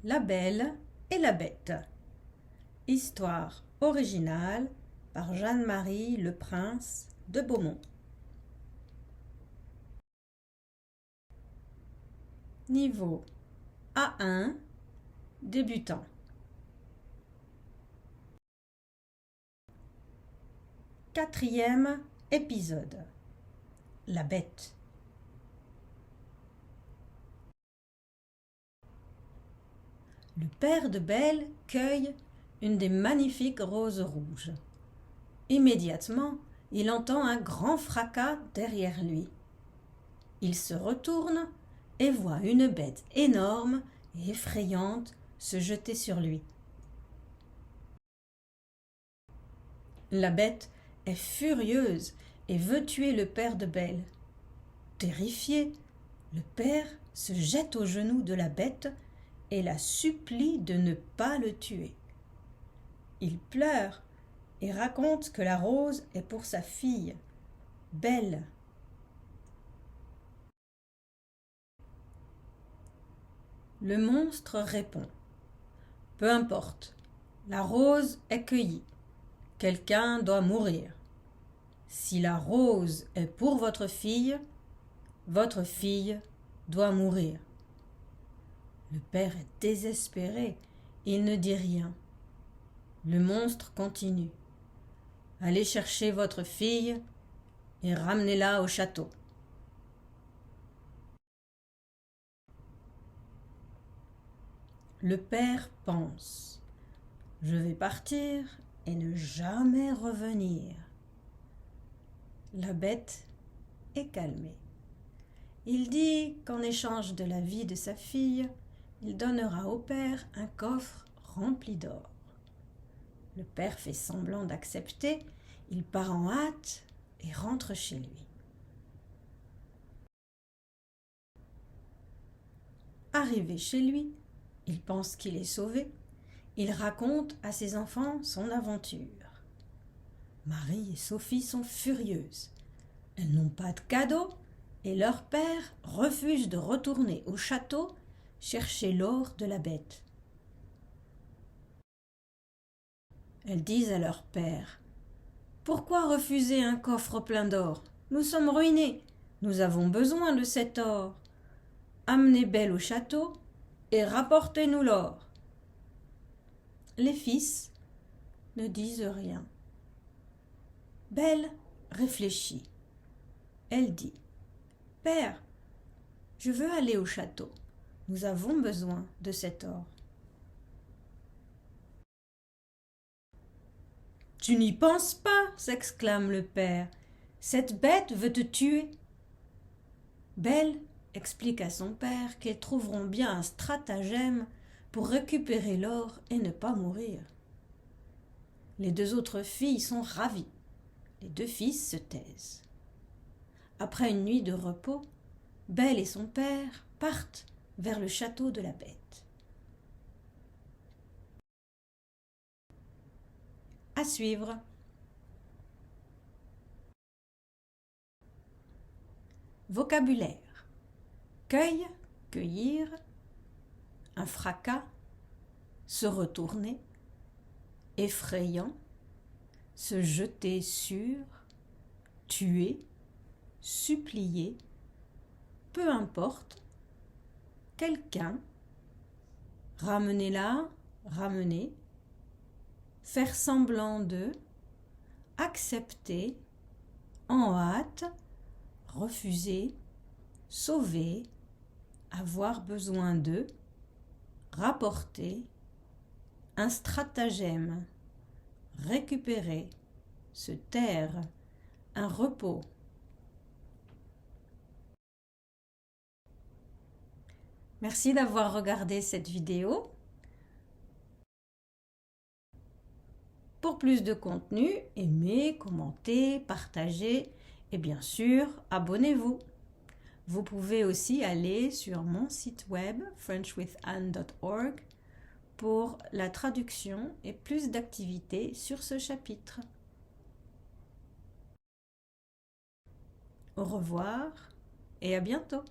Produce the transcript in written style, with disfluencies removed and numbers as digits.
La Belle et la Bête. Histoire originale par Jeanne-Marie Le Prince de Beaumont. Niveau A1, débutant. Quatrième épisode. La Bête. Le père de Belle cueille une des magnifiques roses rouges. Immédiatement, il entend un grand fracas derrière lui. Il se retourne et voit une bête énorme et effrayante se jeter sur lui. La bête est furieuse et veut tuer le père de Belle. Terrifié, le père se jette aux genoux de la bête et la supplie de ne pas le tuer. Il pleure et raconte que la rose est pour sa fille, Belle. Le monstre répond : « Peu importe, la rose est cueillie. Quelqu'un doit mourir. Si la rose est pour votre fille doit mourir. » Le père est désespéré. Il ne dit rien. Le monstre continue. « Allez chercher votre fille et ramenez-la au château. » Le père pense : « Je vais partir et ne jamais revenir. » La bête est calmée. Il dit qu'en échange de la vie de sa fille, il donnera au père un coffre rempli d'or. Le père fait semblant d'accepter, il part en hâte et rentre chez lui. Arrivé chez lui, il pense qu'il est sauvé. Il raconte à ses enfants son aventure. Marie et Sophie sont furieuses. Elles n'ont pas de cadeau et leur père refuse de retourner au château chercher l'or de la bête. Elles disent à leur père : « Pourquoi refuser un coffre plein d'or ? Nous sommes ruinés. Nous avons besoin de cet or. Amenez Belle au château et rapportez-nous l'or. » Les fils ne disent rien. Belle réfléchit. Elle dit : « Père, je veux aller au château. Nous avons besoin de cet or. » « Tu n'y penses pas, s'exclame le père. Cette bête veut te tuer. » Belle explique à son père qu'ils trouveront bien un stratagème pour récupérer l'or et ne pas mourir. Les deux autres filles sont ravies. Les deux fils se taisent. Après une nuit de repos, Belle et son père partent vers le château de la bête. À suivre. Vocabulaire : cueille, cueillir, un fracas, se retourner, effrayant, se jeter sur, tuer, supplier, peu importe, quelqu'un, ramenez-la, ramener, faire semblant de, accepter, en hâte, refuser, sauver, avoir besoin de, rapporter, un stratagème, récupérer, se taire, un repos. Merci d'avoir regardé cette vidéo. Pour plus de contenu, aimez, commentez, partagez et bien sûr, abonnez-vous. Vous pouvez aussi aller sur mon site web frenchwithanne.org pour la traduction et plus d'activités sur ce chapitre. Au revoir et à bientôt.